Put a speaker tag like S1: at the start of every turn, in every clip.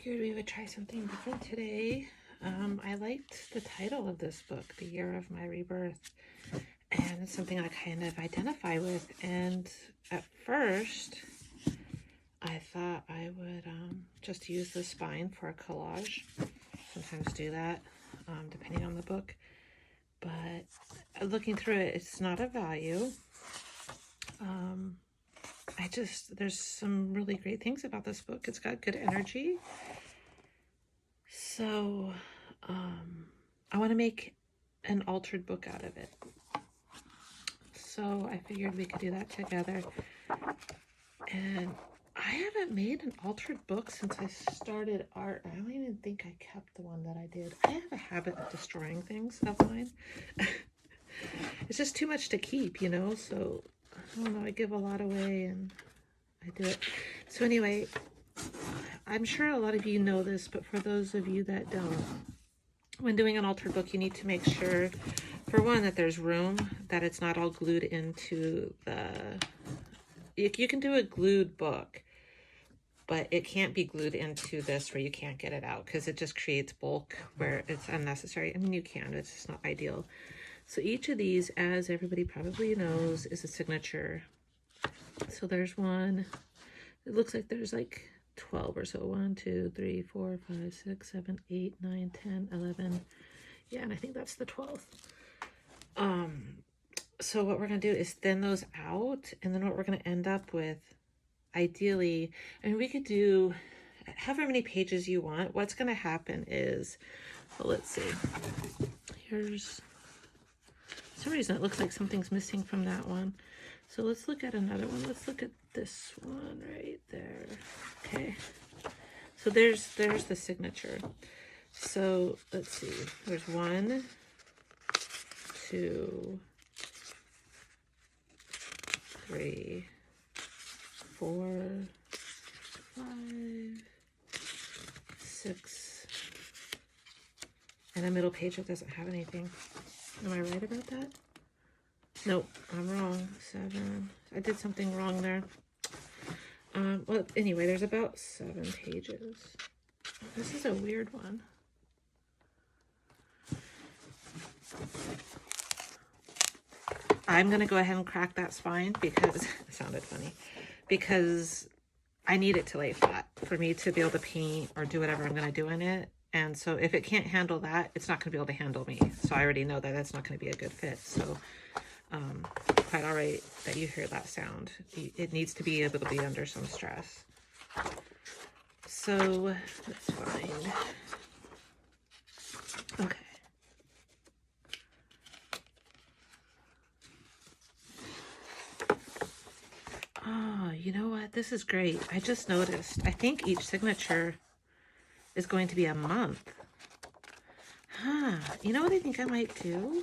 S1: figured we would try something different today. I liked the title of this book, The Year of My Rebirth, and it's something I kind of identify with. And at first, I thought I would just use the spine for a collage. Sometimes do that, depending on the book. But looking through it, it's not a value. There's some really great things about this book. It's got good energy. So, I want to make an altered book out of it. So I figured we could do that together. And I haven't made an altered book since I started art. I don't even think I kept the one that I did. I have a habit of destroying things of mine. It's just too much to keep, you know? So, I don't know, I give a lot away and I do it. So anyway, I'm sure a lot of you know this, but for those of you that don't, when doing an altered book, you need to make sure, for one, that there's room, that it's not all glued into the... You can do a glued book, but it can't be glued into this where you can't get it out because it just creates bulk where it's unnecessary. I mean, you can, it's just not ideal. So each of these, as everybody probably knows, is a signature. So there's one. It looks like there's like 12 or so. 1, 2, 3, 4, 5, 6, 7, 8, 9, 10, 11. Yeah, and I think that's the 12th. So what we're going to do is thin those out, and then what we're going to end up with, ideally, I mean, we could do however many pages you want. What's going to happen is, well, let's see. Here's, for some reason it looks like something's missing from that one. So let's look at another one. Let's look at this one right there. Okay. So there's the signature. So let's see. There's 1, 2, 3, 4, 5, 6, and a middle page that doesn't have anything. Am I right about that? Nope, I'm wrong. 7. I did something wrong there. Well, anyway, there's about 7 pages. This is a weird one. I'm going to go ahead and crack that spine because it sounded funny. Because I need it to lay flat for me to be able to paint or do whatever I'm going to do in it. And so if it can't handle that, it's not going to be able to handle me. So I already know that that's not going to be a good fit. So quite all right that you hear that sound. It needs to be able to be under some stress. So let's find. Okay. Oh, you know what? This is great. I just noticed. I think each signature is going to be a month. Huh. You know what I think I might do?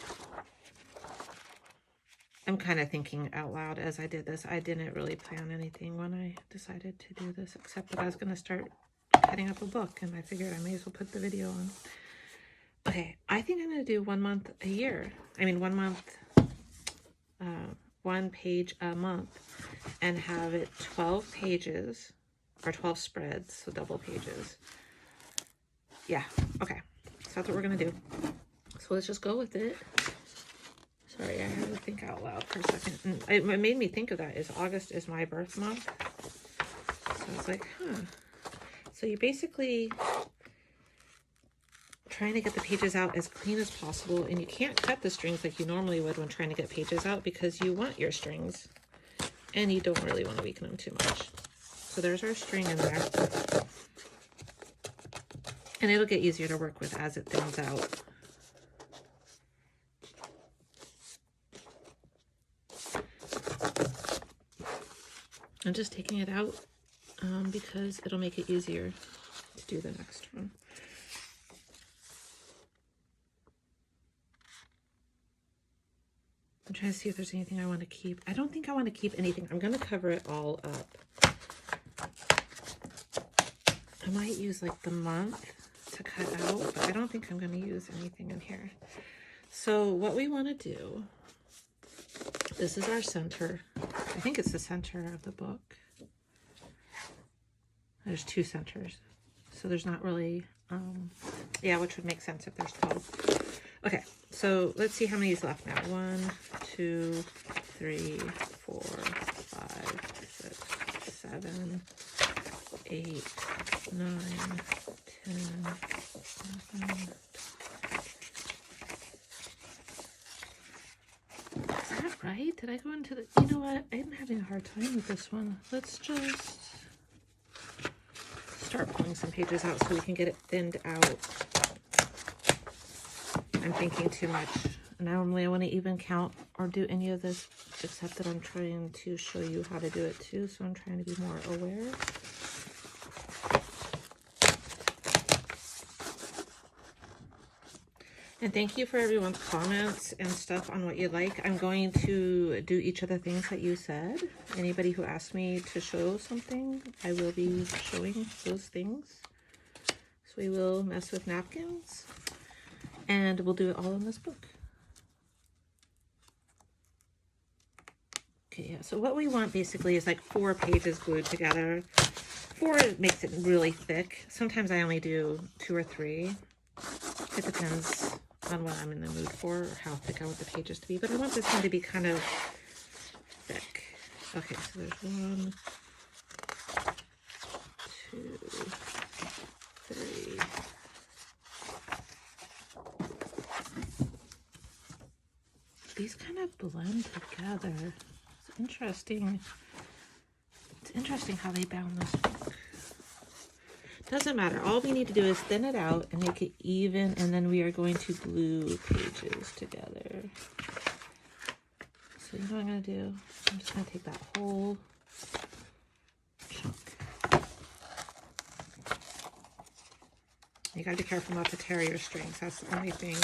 S1: I'm kind of thinking out loud as I did this. I didn't really plan anything when I decided to do this, except that I was going to start cutting up a book, and I figured I may as well put the video on. Okay, I think I'm going to do 1 month a year. I mean, 1 month, 1 page a month, and have it 12 pages, or 12 spreads, so double pages. Yeah, okay, so that's what we're going to do. So let's just go with it. Sorry, I had to think out loud for a second. And what made me think of that is August is my birth month. So I was like, huh. So you basically trying to get the pages out as clean as possible, and you can't cut the strings like you normally would when trying to get pages out because you want your strings and you don't really want to weaken them too much. So there's our string in there. And it'll get easier to work with as it thins out. I'm just taking it out because it'll make it easier to do the next one. I'm trying to see if there's anything I want to keep. I don't think I want to keep anything. I'm going to cover it all up. I might use like the month to cut out, but I don't think I'm going to use anything in here. So what we want to do, this is our center. I think it's the center of the book. There's 2 centers. so there's not really, yeah, which would make sense if there's 12. Okay, so let's see how many is left now. 1, 2, 3, 4, 5, 6, 7, 8, 9, 10, 11. Is that right? Did I go into the... You know what? I'm having a hard time with this one. Let's just start pulling some pages out so we can get it thinned out. I'm thinking too much. Normally I want to even count or do any of this, except that I'm trying to show you how to do it too, so I'm trying to be more aware. And thank you for everyone's comments and stuff on what you like. I'm going to do each of the things that you said. Anybody who asked me to show something, I will be showing those things. So we will mess with napkins, and we'll do it all in this book. Okay, yeah, so what we want basically is like 4 pages glued together. 4 makes it really thick. Sometimes I only do 2 or 3. It depends on what I'm in the mood for or how thick I want the pages to be, but I want this one to be kind of thick. Okay, so there's 1, 2, 3. These kind of blend together. It's interesting. It's interesting how they bound this book. Doesn't matter. All we need to do is thin it out and make it even, and then we are going to glue pages together. So you know what I'm going to do? I'm just going to take that whole chunk. You got to be careful not to tear your strings. That's the only thing.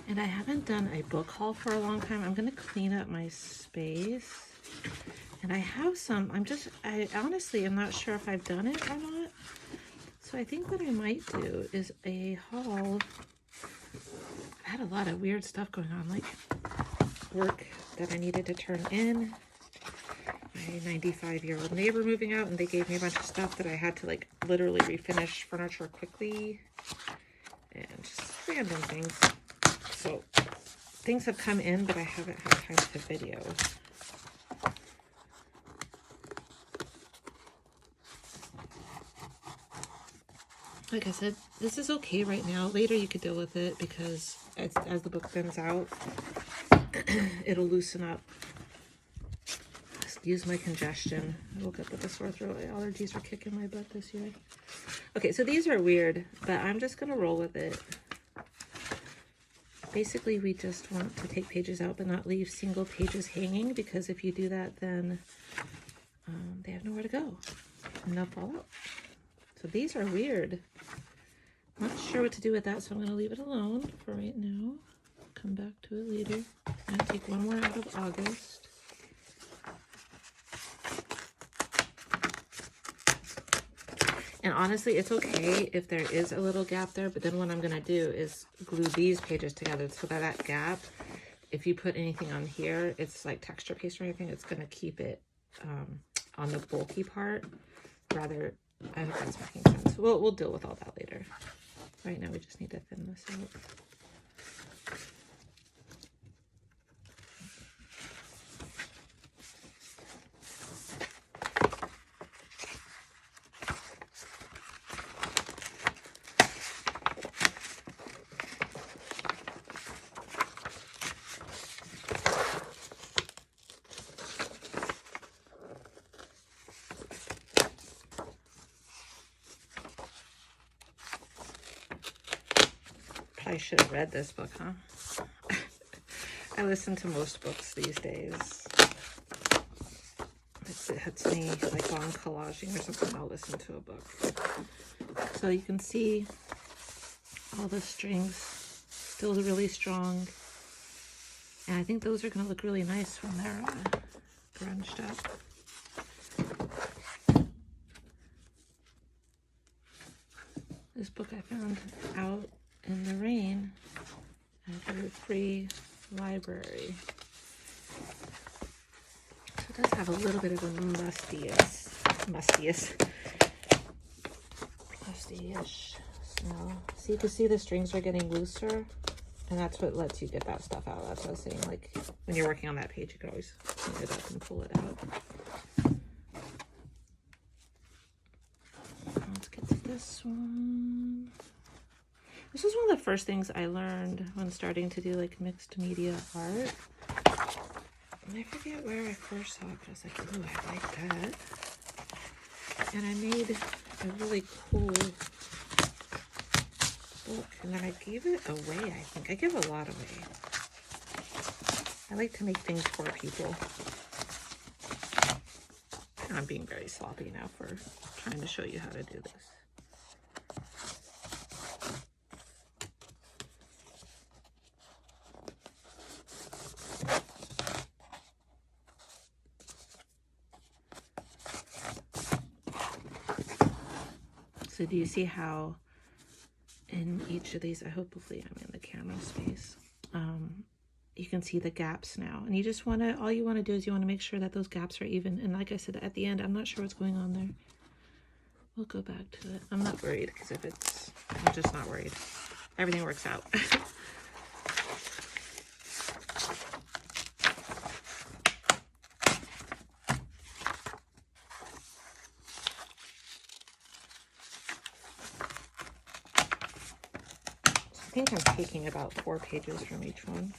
S1: And I haven't done a book haul for a long time. I'm going to clean up my space. And I have some, I honestly am not sure if I've done it or not. So I think what I might do is a haul. I had a lot of weird stuff going on, like work that I needed to turn in. My 95-year-old neighbor moving out, and they gave me a bunch of stuff that I had to like literally refinish furniture quickly. And just random things. So things have come in, but I haven't had time to video. Like I said, this is okay right now. Later you could deal with it because as the book thins out, it'll loosen up. Excuse my congestion. I woke up with a sore throat. Allergies are kicking my butt this year. Okay, so these are weird, but I'm just going to roll with it. Basically, we just want to take pages out but not leave single pages hanging, because if you do that, then they have nowhere to go and they'll fall out. So these are weird. I'm not sure what to do with that, so I'm going to leave it alone for right now. Come back to it later. I'm going to take one more out of August. And honestly, it's okay if there is a little gap there, but then what I'm going to do is glue these pages together so that gap, if you put anything on here, it's like texture paste or anything, it's going to keep it on the bulky part. Rather, I hope that's making sense. We'll deal with all that later. Right now, we just need to thin this out. I should have read this book, huh? I listen to most books these days. If it hits me like while I'm collaging or something, I'll listen to a book. So you can see all the strings still really strong. And I think those are going to look really nice when they're grunged up. book I found out in the rain at a free library. So it does have a little bit of a musty-ish smell. So you can see the strings are getting looser, and that's what lets you get that stuff out. That's what I was saying, like when you're working on that page, you could always clean it up and pull it out. Let's get to this one. This was one of the first things I learned when starting to do like mixed media art. And I forget where I first saw it, but I was like, ooh, I like that. And I made a really cool book, and then I gave it away, I think. I give a lot away. I like to make things for people. I'm being very sloppy now for trying to show you how to do this. So do you see how in each of these, hopefully I'm in the camera space, you can see the gaps now. And you just want to, all you want to do is you want to make sure that those gaps are even. And like I said, at the end, I'm not sure what's going on there. We'll go back to it. I'm not worried, because if it's, I'm just not worried. Everything works out. I think I'm taking about 4 pages from each one.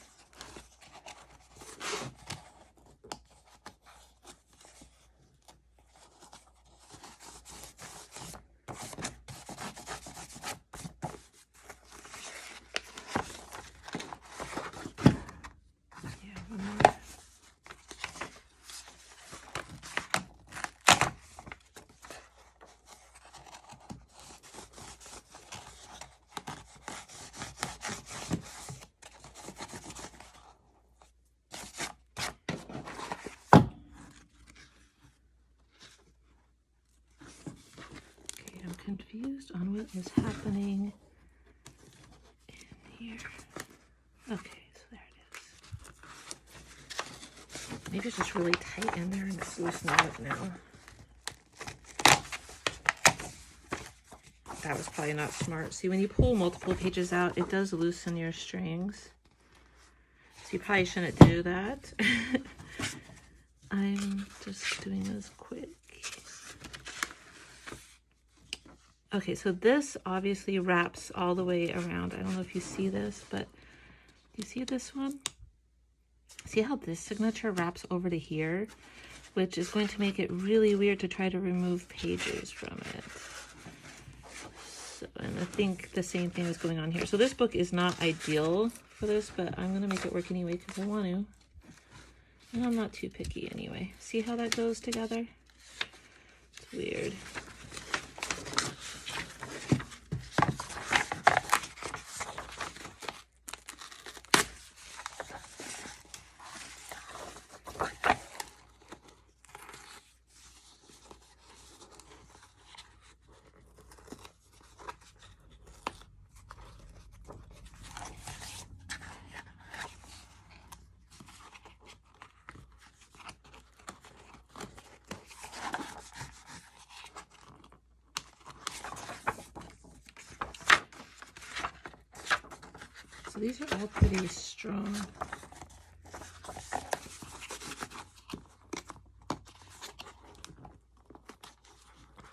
S1: Confused on what is happening in here. Okay, so there it is. Maybe it's just really tight in there and it's loosening up now. That was probably not smart. See, when you pull multiple pages out, it does loosen your strings. So you probably shouldn't do that. I'm just doing this quick. Okay, so this obviously wraps all the way around. I don't know if you see this, but you see this one? See how this signature wraps over to here, which is going to make it really weird to try to remove pages from it. So, and I think the same thing is going on here. So this book is not ideal for this, but I'm going to make it work anyway because I want to. And I'm not too picky anyway. See how that goes together? It's weird. So these are all pretty strong.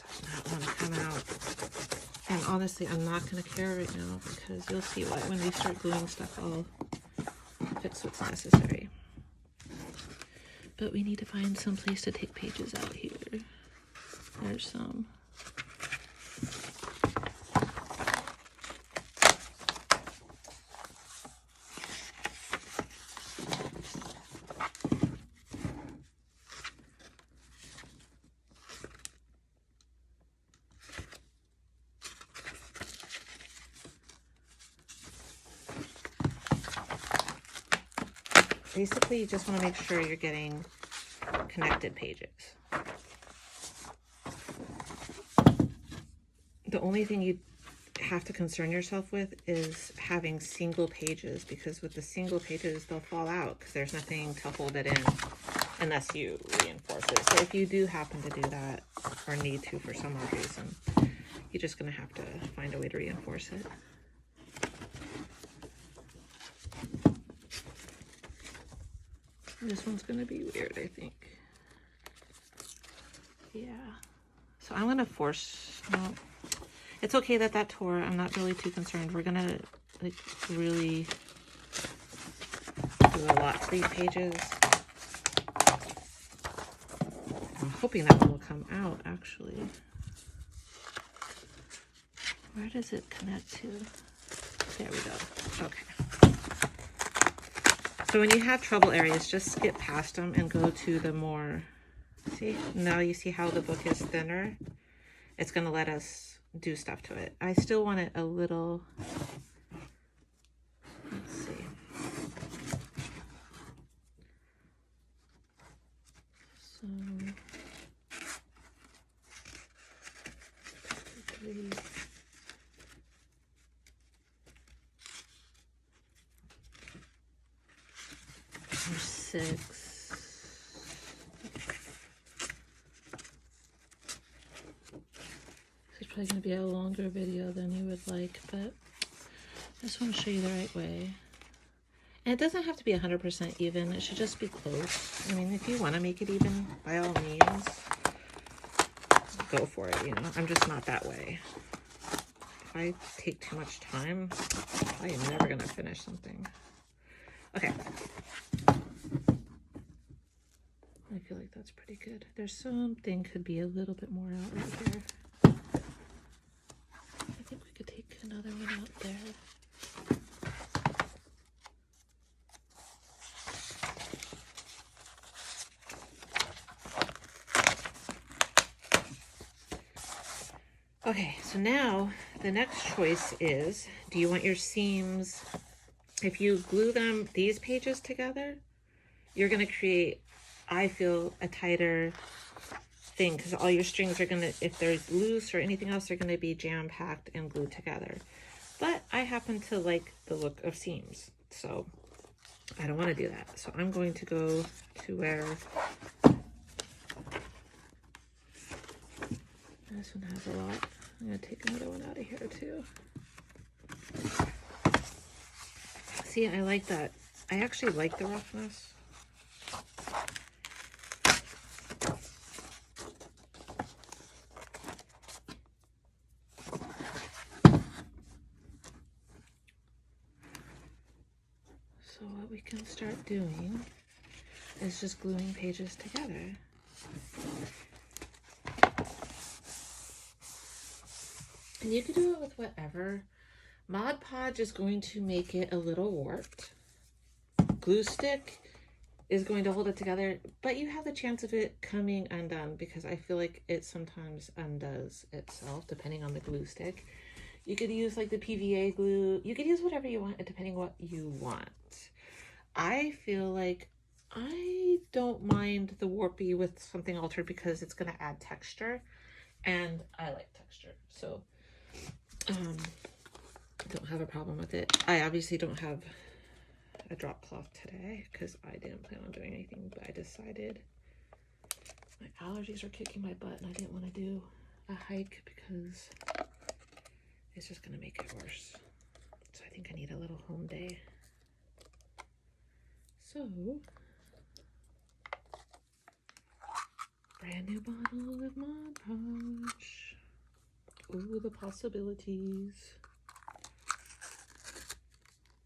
S1: Does not want to come out. And honestly, I'm not going to care right now because you'll see why when we start gluing stuff, I'll fix what's necessary. But we need to find some place to take pages out here. There's some. Basically, you just want to make sure you're getting connected pages. The only thing have to concern yourself with is having single pages, because with the single pages, they'll fall out because there's nothing to hold it in unless you reinforce it. So if you do happen to do that or need to for some odd reason, you're just going to have to find a way to reinforce it. This one's going to be weird, I think. Yeah. So I'm going to force... No, it's okay that that tore. I'm not really too concerned. We're going to like really do a lot to these pages. I'm hoping that one will come out, actually. Where does it connect to? There we go. Okay. So when you have trouble areas, just skip past them and go to the more... See? Now you see how the book is thinner? It's going to let us do stuff to it. I still want it a little... Let's see. So... 3. Or 6. It's probably going to be a longer video than you would like, but I just want to show you the right way. And it doesn't have to be 100% even. It should just be close. I mean, if you want to make it even, by all means, go for it, you know. I'm just not that way. If I take too much time, I am never going to finish something. Okay. I feel like that's pretty good. There's something could be a little bit more out right here. I think we could take another one out there. Okay, so now the next choice is, do you want your seams, if you glue them, these pages together, you're going to create, I feel, a tighter thing, because all your strings are going to, if they're loose or anything else, they're going to be jam-packed and glued together. But I happen to like the look of seams, so I don't want to do that. So I'm going to go to where this one has a lot. I'm going to take another one out of here too. See, I like that. I actually like the roughness. So what we can start doing is just gluing pages together. And you can do it with whatever. Mod Podge is going to make it a little warped. Glue stick is going to hold it together, but you have the chance of it coming undone because I feel like it sometimes undoes itself depending on the glue stick. You could use like the PVA glue. You could use whatever you want depending what you want. I feel like I don't mind the warpy with something altered because it's going to add texture, and I like texture. So don't have a problem with it. I obviously don't have a drop cloth today because I didn't plan on doing anything, but I decided my allergies were kicking my butt and I didn't want to do a hike because it's just going to make it worse. So I think I need a little home day. So, brand new bottle of Mod Podge. Ooh, the possibilities.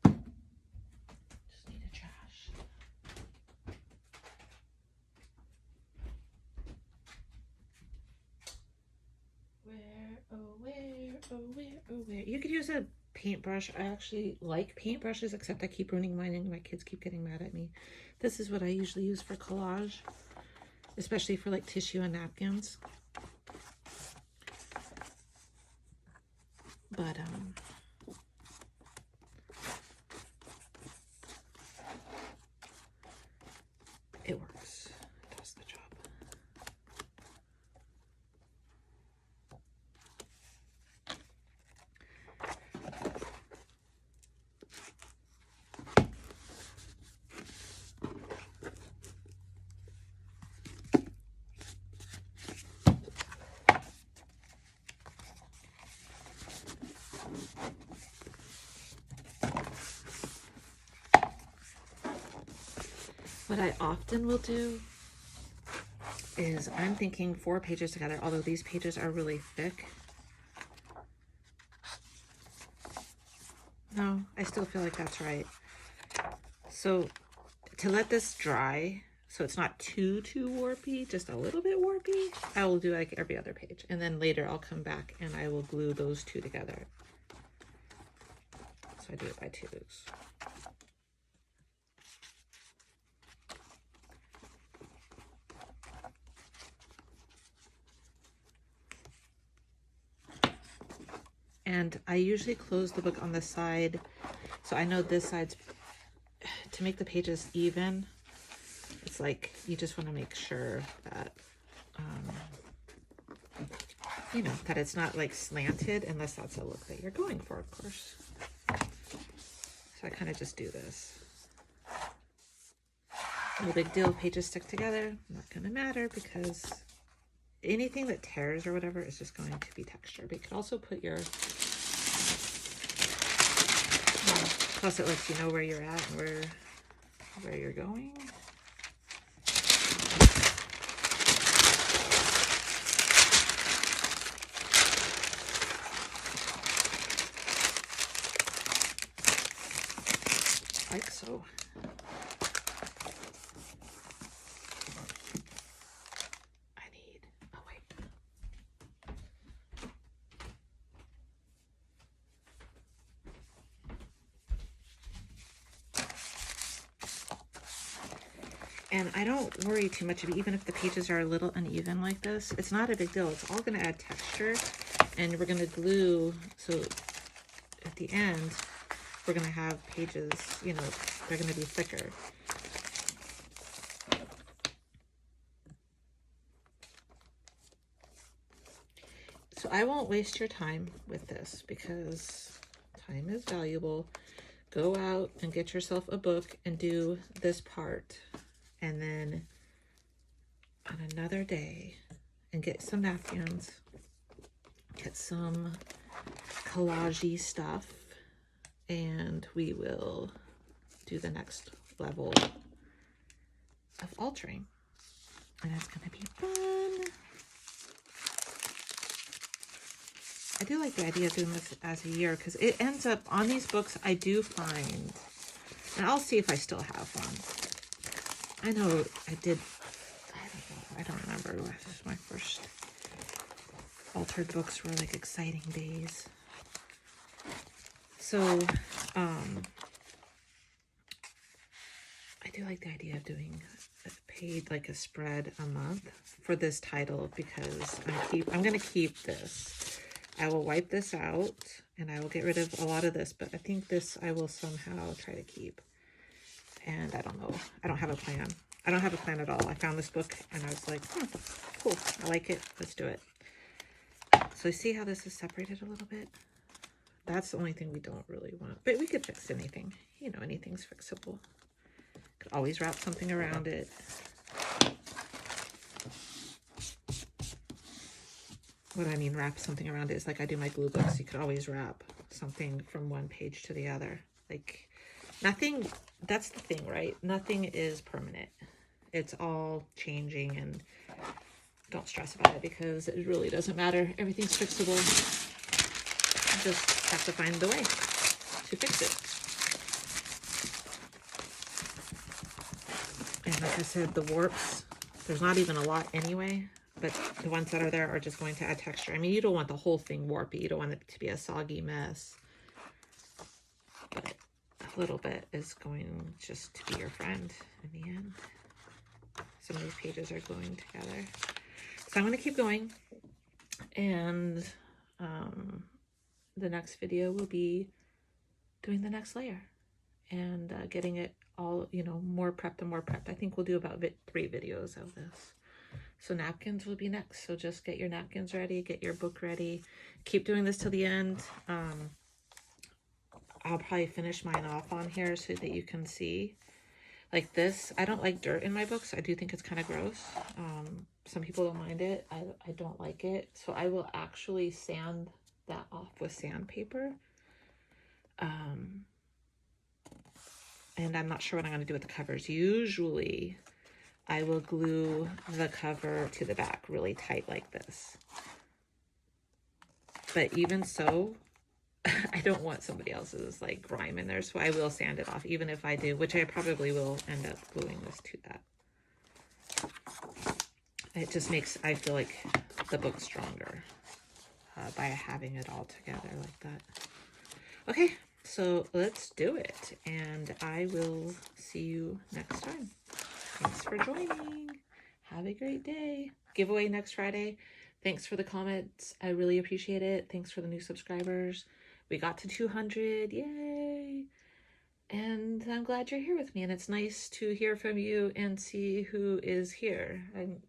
S1: Just need a trash. Where, oh where, oh where, oh where. You could use a paintbrush. I actually like paintbrushes, except I keep ruining mine and my kids keep getting mad at me. This is what I usually use for collage, especially for like tissue and napkins. But it works. It does the job. What I often will do is I'm thinking 4 pages together, although these pages are really thick. No, I still feel like that's right. So to let this dry, so it's not too warpy, just a little bit warpy, I will do like every other page. And then later I'll come back and I will glue those 2 together. So I do it by 2s. And I usually close the book on the side, so I know this side's, to make the pages even, it's like you just want to make sure that, you know, that it's not like slanted, unless that's a look that you're going for, of course. So I kind of just do this. No big deal, pages stick together, not going to matter because anything that tears or whatever is just going to be texture. But you can also put your, plus it lets you know where you're at and where you're going. Like so. Oh wait. And I don't worry too much, even if the pages are a little uneven like this. It's not a big deal. It's all going to add texture. And we're going to glue, so at the end, we're going to have pages, you know, they're going to be thicker. So I won't waste your time with this because time is valuable. Go out and get yourself a book and do this part. And then on another day, and get some napkins, get some collage-y stuff, and we will do the next level of altering. And it's gonna be fun. I do like the idea of doing this as a year because it ends up on these books. I do find, and I'll see if I still have one. I know I did. I don't remember. My first altered books were like exciting days. So, I do like the idea of doing a paid, like a spread a month for this title because I'm gonna keep this. I will wipe this out and I will get rid of a lot of this, but I think this I will somehow try to keep. And I don't know. I don't have a plan. I don't have a plan at all. I found this book and I was like, oh, cool. I like it. Let's do it. So see how this is separated a little bit? That's the only thing we don't really want. But we could fix anything. You know, anything's fixable. Could always wrap something around it. What I mean, wrap something around it is like I do my glue books. You could always wrap something from one page to the other. Like nothing, that's the thing, right? Nothing is permanent. It's all changing, and don't stress about it because it really doesn't matter. Everything's fixable. You just have to find the way to fix it. And like I said, the warps, there's not even a lot anyway. But the ones that are there are just going to add texture. I mean, you don't want the whole thing warpy. You don't want it to be a soggy mess. But a little bit is going just to be your friend in the end. Some of these pages are gluing together. So I'm going to keep going. And the next video will be doing the next layer. And getting it all, you know, more prepped and more prepped. I think we'll do about 3 videos of this. So napkins will be next. So just get your napkins ready, get your book ready. Keep doing this till the end. I'll probably finish mine off on here so that you can see. Like this, I don't like dirt in my books. I do think it's kind of gross. Some people don't mind it. I don't like it. So I will actually sand that off with sandpaper. and I'm not sure what I'm going to do with the covers. Usually I will glue the cover to the back really tight like this. But even so, I don't want somebody else's like grime in there, so I will sand it off, even if I do, which I probably will end up gluing this to that. It just makes, I feel like, the book stronger by having it all together like that. Okay, so let's do it, and I will see you next time. Thanks for joining. Have a great day. Giveaway next Friday. Thanks for the comments. I really appreciate it. Thanks for the new subscribers. We got to 200. Yay. And I'm glad you're here with me. And it's nice to hear from you and see who is here.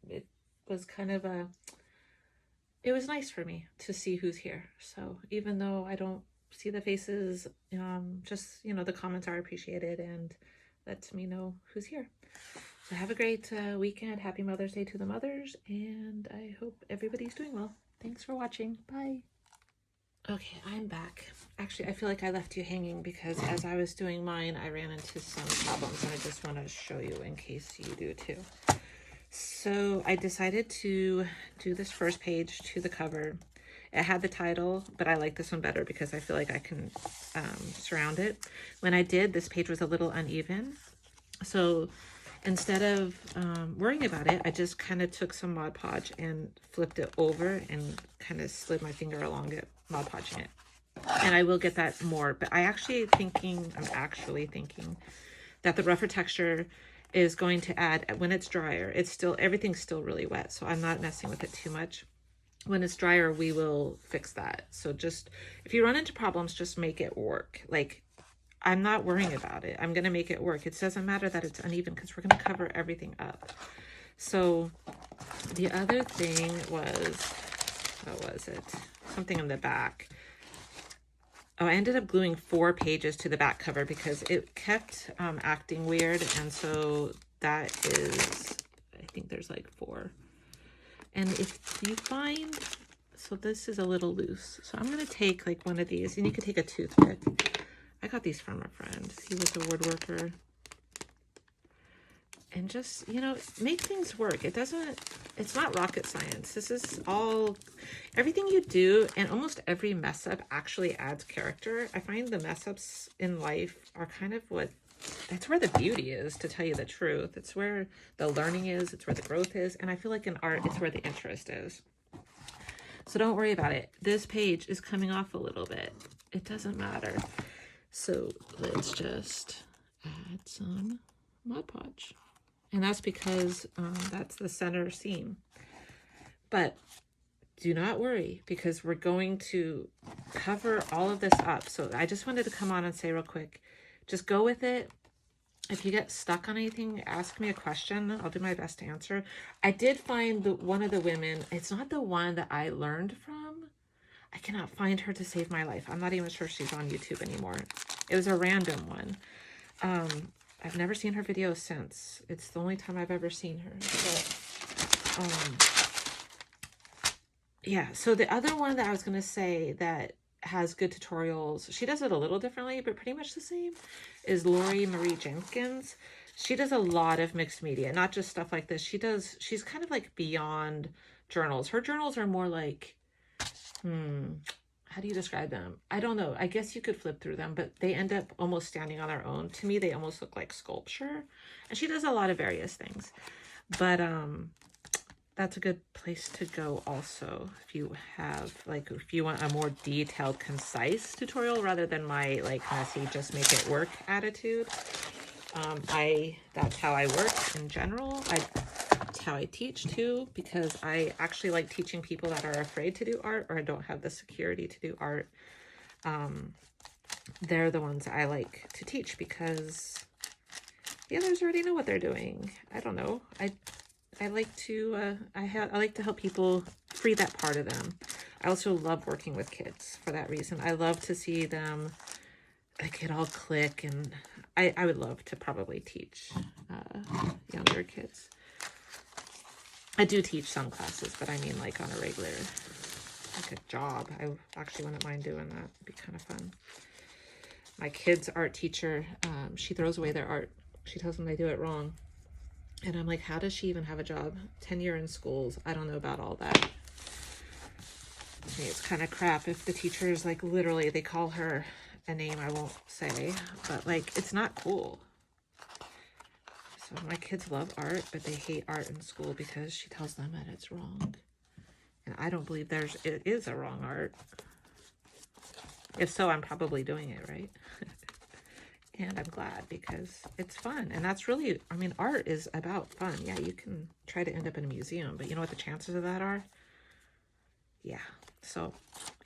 S1: It was kind of it was nice for me to see who's here. So even though I don't see the faces, just, the comments are appreciated and lets me know who's here. So have a great weekend. Happy Mother's Day to the mothers, and I hope everybody's doing well. Thanks for watching. Bye. Okay, I'm back. Actually, I feel like I left you hanging because as I was doing mine, I ran into some problems, and I just want to show you in case you do too. So I decided to do this first page to the cover. It had the title, but I like this one better because I feel like I can surround it. When I did, this page was a little uneven. So instead of worrying about it, I just kind of took some Mod Podge and flipped it over and kind of slid my finger along it, Mod Podging it. And I will get that more, but I'm actually thinking that the rougher texture is going to add, when it's drier, everything's still really wet, so I'm not messing with it too much. When it's drier, we will fix that. So just, if you run into problems, just make it work. Like, I'm not worrying about it. I'm going to make it work. It doesn't matter that it's uneven because we're going to cover everything up. So the other thing was, what was it? Something in the back. Oh, I ended up gluing 4 pages to the back cover because it kept acting weird. And so that is, I think there's like 4. And if you find, so this is a little loose. So I'm going to take like one of these, and you could take a toothpick. I got these from a friend. He was a woodworker. And just, make things work. It's not rocket science. This is all, everything you do, and almost every mess up actually adds character. I find the mess ups in life are kind of it's where the beauty is, to tell you the truth. It's where the learning is. It's where the growth is. And I feel like in art, it's where the interest is. So don't worry about it. This page is coming off a little bit. It doesn't matter. So let's just add some Mod Podge. And that's because that's the center seam. But do not worry, because we're going to cover all of this up. So I just wanted to come on and say real quick, just go with it. If you get stuck on anything, ask me a question. I'll do my best to answer. I did find one of the women. It's not the one that I learned from. I cannot find her to save my life. I'm not even sure she's on YouTube anymore. It was a random one. I've never seen her videos since. It's the only time I've ever seen her. So, yeah. So the other one that I was going to say that has good tutorials, she does it a little differently, but pretty much the same, is Lori Marie Jenkins. She does a lot of mixed media, not just stuff like this. She's kind of like beyond journals. Her journals are more like, how do you describe them? I don't know. I guess you could flip through them, but they end up almost standing on their own. To me, they almost look like sculpture. And she does a lot of various things. But that's a good place to go also if you want a more detailed, concise tutorial rather than my like messy, just make it work attitude. That's how I work in general. That's how I teach too, because I actually like teaching people that are afraid to do art or don't have the security to do art. They're the ones I like to teach because the others already know what they're doing. I don't know. I like to I like to help people free that part of them. I also love working with kids for that reason. I love to see them like it all click, and I would love to probably teach younger kids. I do teach some classes, but I mean like on a regular, like a job. I actually wouldn't mind doing that. It'd be kind of fun. my kids' art teacher, she throws away their art. She tells them they do it wrong. And I'm like, how does she even have a job? Tenure in schools. I don't know about all that. I mean, it's kind of crap if the teachers, like, literally, they call her a name I won't say, but, like, it's not cool. So my kids love art, but they hate art in school because she tells them that it's wrong. And I don't believe it is a wrong art. If so, I'm probably doing it right. And I'm glad because it's fun. And that's really, I mean, art is about fun. Yeah, you can try to end up in a museum, but you know what the chances of that are? Yeah. So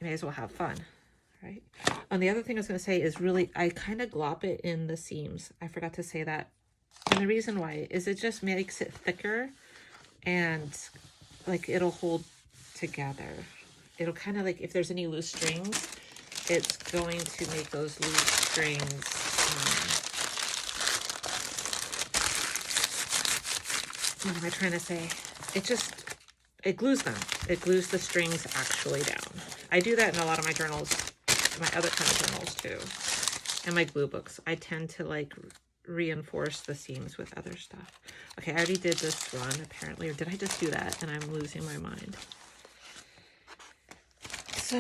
S1: you may as well have fun, right? And the other thing I was going to say is really, I kind of glop it in the seams. I forgot to say that. And the reason why is it just makes it thicker and like it'll hold together. It'll kind of like, if there's any loose strings, it's going to make those loose strings what am I trying to say? It glues them. It glues the strings actually down. I do that in a lot of my journals, my other kind of journals too, and my glue books. I tend to like reinforce the seams with other stuff. Okay, I already did this run apparently, or did I just do that and I'm losing my mind? So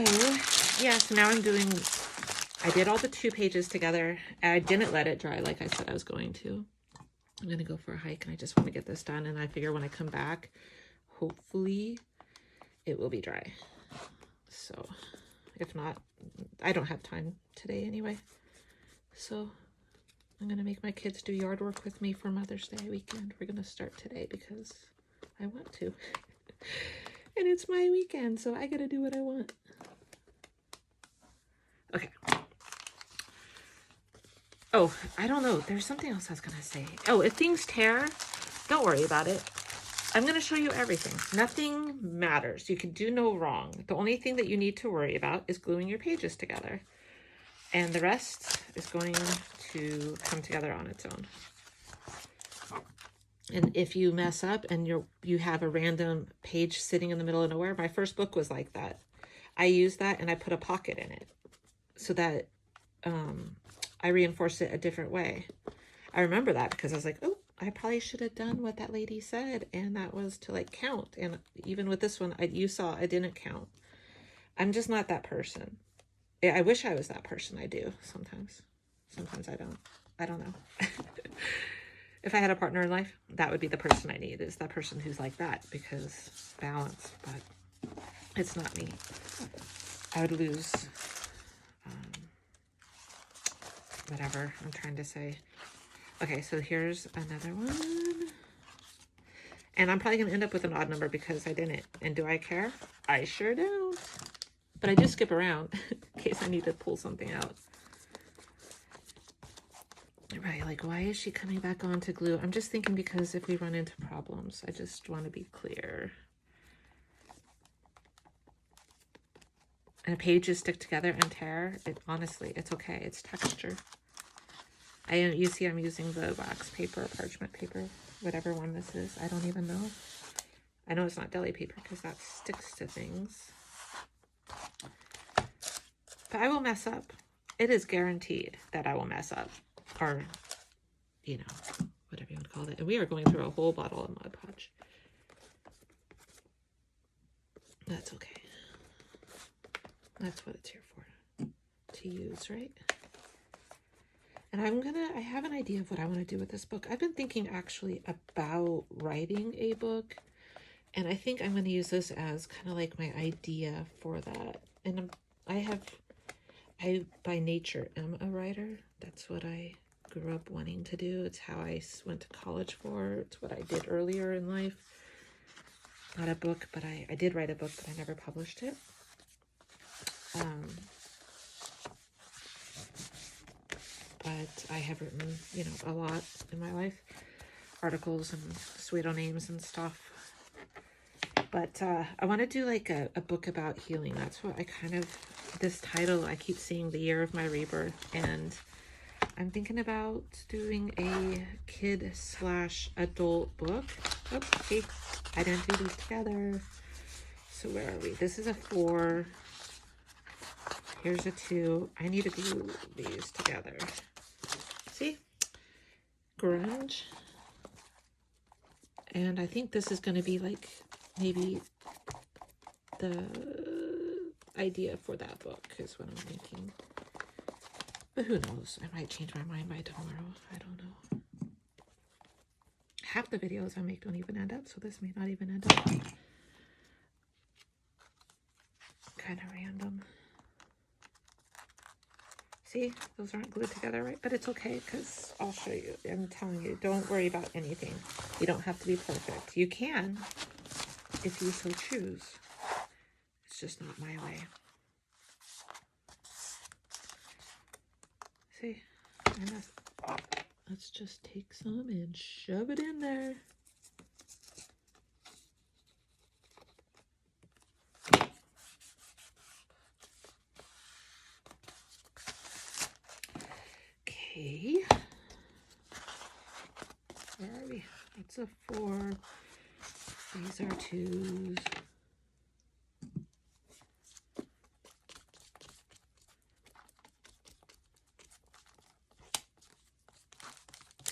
S1: yeah, so now I did all the 2 pages together. I didn't let it dry like I said I was going to. I'm gonna go for a hike and I just want to get this done, and I figure when I come back, hopefully it will be dry. So if not, I don't have time today anyway. So I'm gonna make my kids do yard work with me for Mother's Day weekend. We're gonna start today because I want to. And it's my weekend, so I gotta do what I want. Okay. Oh, I don't know. There's something else I was gonna say. Oh, if things tear, don't worry about it. I'm going to show you everything. Nothing matters. You can do no wrong. The only thing that you need to worry about is gluing your pages together. And the rest is going to come together on its own. And if you mess up and you have a random page sitting in the middle of nowhere, my first book was like that. I used that and I put a pocket in it so that I reinforced it a different way. I remember that because I was like, oh, I probably should have done what that lady said, and that was to like count. And even with this one, you saw I didn't count. I'm just not that person. I wish I was that person. I do sometimes. Sometimes I don't. I don't know. If I had a partner in life, that would be the person I need, is that person who's like that, because balance, but it's not me. I would lose whatever I'm trying to say. Okay, so here's another one. And I'm probably going to end up with an odd number because I didn't. And do I care? I sure don't. But I do skip around in case I need to pull something out. Right, like why is she coming back on to glue? I'm just thinking because if we run into problems, I just want to be clear. And pages stick together and tear. Honestly, it's okay. It's texture. You see I'm using the wax paper, parchment paper, whatever one this is. I don't even know. I know it's not deli paper because that sticks to things. But I will mess up. It is guaranteed that I will mess up. Or, you know, whatever you want to call it. And we are going through a whole bottle of Mod Podge. That's okay. That's what it's here for. To use, right? And I have an idea of what I want to do with this book. I've been thinking actually about writing a book. And I think I'm going to use this as kind of like my idea for that. And I by nature am a writer. That's what I grew up wanting to do. It's how I went to college for. It's what I did earlier in life. Not a book, but I did write a book, but I never published it. But I have written, you know, a lot in my life. Articles and pseudo names and stuff. But I want to do like a book about healing. That's what I kind of, this title, I keep seeing The Year of My Rebirth. And I'm thinking about doing a kid/adult book. Oops, see, I didn't do these together. So where are we? This is a 4. Here's a 2. I need to glue these together. See? Grunge. And I think this is going to be like maybe the idea for that book is what I'm thinking. But who knows? I might change my mind by tomorrow. I don't know. Half the videos I make don't even end up, so this may not even end up. Kind of random. See, those aren't glued together right, but it's okay because I'll show you. I'm telling you, don't worry about anything. You don't have to be perfect. You can if you so choose. It's just not my way. See, let's just take some and shove it in there. Okay. Where are we? That's a 4. These are 2s.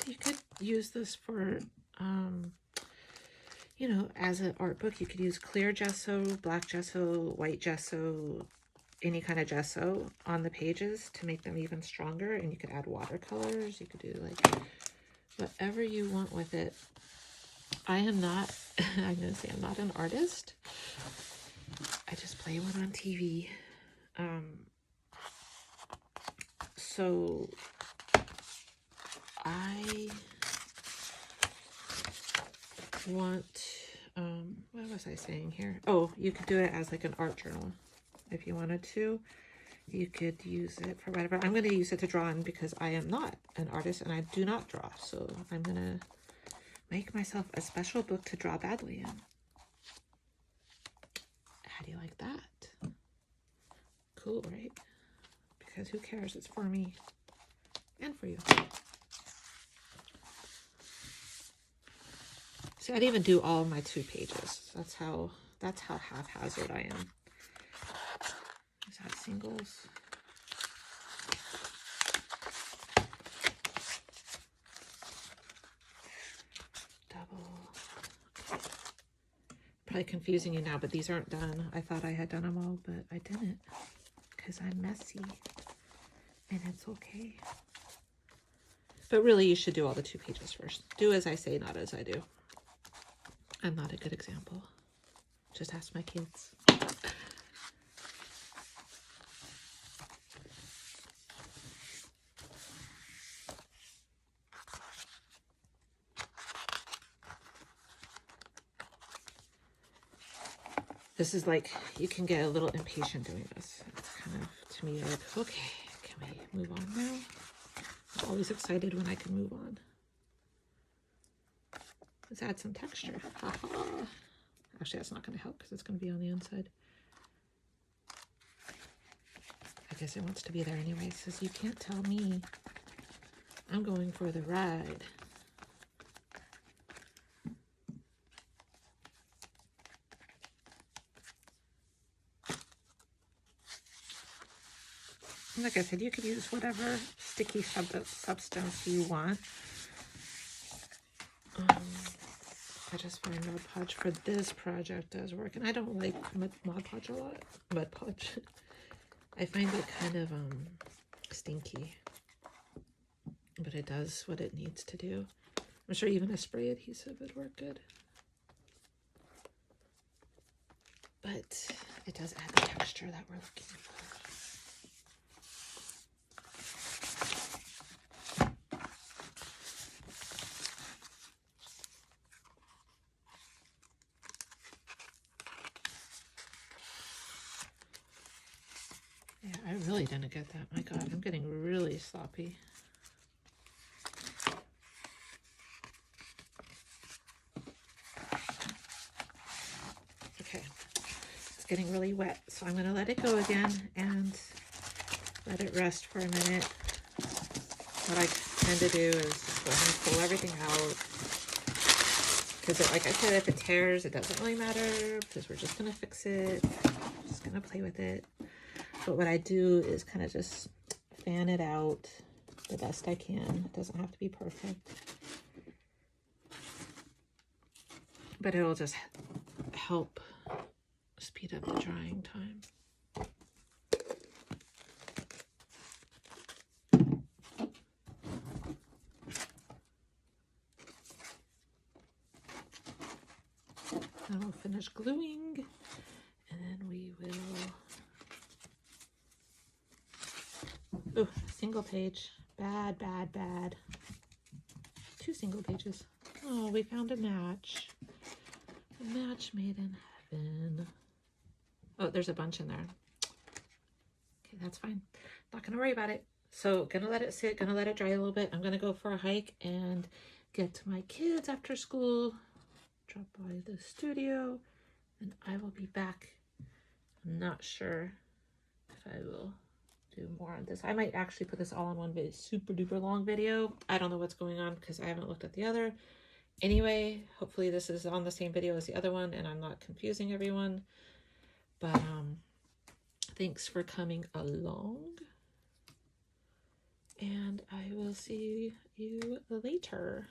S1: You could use this for, you know, as an art book. You could use clear gesso, black gesso, white gesso, any kind of gesso on the pages to make them even stronger. And you could add watercolors. You could do like whatever you want with it. I am not, I'm going to say I'm not an artist. I just play one on TV. So I want, what was I saying here? Oh, you could do it as like an art journal if you wanted to. You could use it for whatever. I'm going to use it to draw in because I am not an artist and I do not draw. So I'm going to make myself a special book to draw badly in. How do you like that? Cool, right? Because who cares? It's for me and for you. See, I didn't even do all of my 2 pages. That's how haphazard I am. Is that singles? Double. Probably confusing you now, but these aren't done. I thought I had done them all, but I didn't because I'm messy and it's okay. But really, you should do all the 2 pages first. Do as I say, not as I do. I'm not a good example. Just ask my kids. This is like, you can get a little impatient doing this. It's kind of, to me, like, okay, can we move on now? I'm always excited when I can move on. Let's add some texture. Ha-ha. Actually, that's not going to help because it's going to be on the inside. I guess it wants to be there anyway. It says, you can't tell me. I'm going for the ride. Like I said, you could use whatever sticky substance you want. I just find Mod Podge for this project does work. And I don't like Mod Podge a lot. Mod Podge. I find it kind of stinky. But it does what it needs to do. I'm sure even a spray adhesive would work good. But it does add the texture that we're looking for. Yeah, I really didn't get that. My God, I'm getting really sloppy. Okay, it's getting really wet, so I'm going to let it go again and let it rest for a minute. What I tend to do is just go ahead and pull everything out. Because like I said, if it tears, it doesn't really matter because we're just going to fix it. Just going to play with it. But what I do is kind of just fan it out the best I can. It doesn't have to be perfect. But it'll just help speed up the drying time. Then we'll finish gluing, and then we will... Ooh, single page. Bad, bad, bad. 2 single pages. Oh, we found a match. A match made in heaven. Oh, there's a bunch in there. Okay, that's fine. Not gonna worry about it. So, gonna let it sit, gonna let it dry a little bit. I'm gonna go for a hike and get to my kids after school. Drop by the studio, and I will be back. I'm not sure if I will do more on this. I might actually put this all in one video, super duper long video. I don't know what's going on because I haven't looked at the other. Anyway, hopefully this is on the same video as the other one and I'm not confusing everyone. But thanks for coming along. And I will see you later.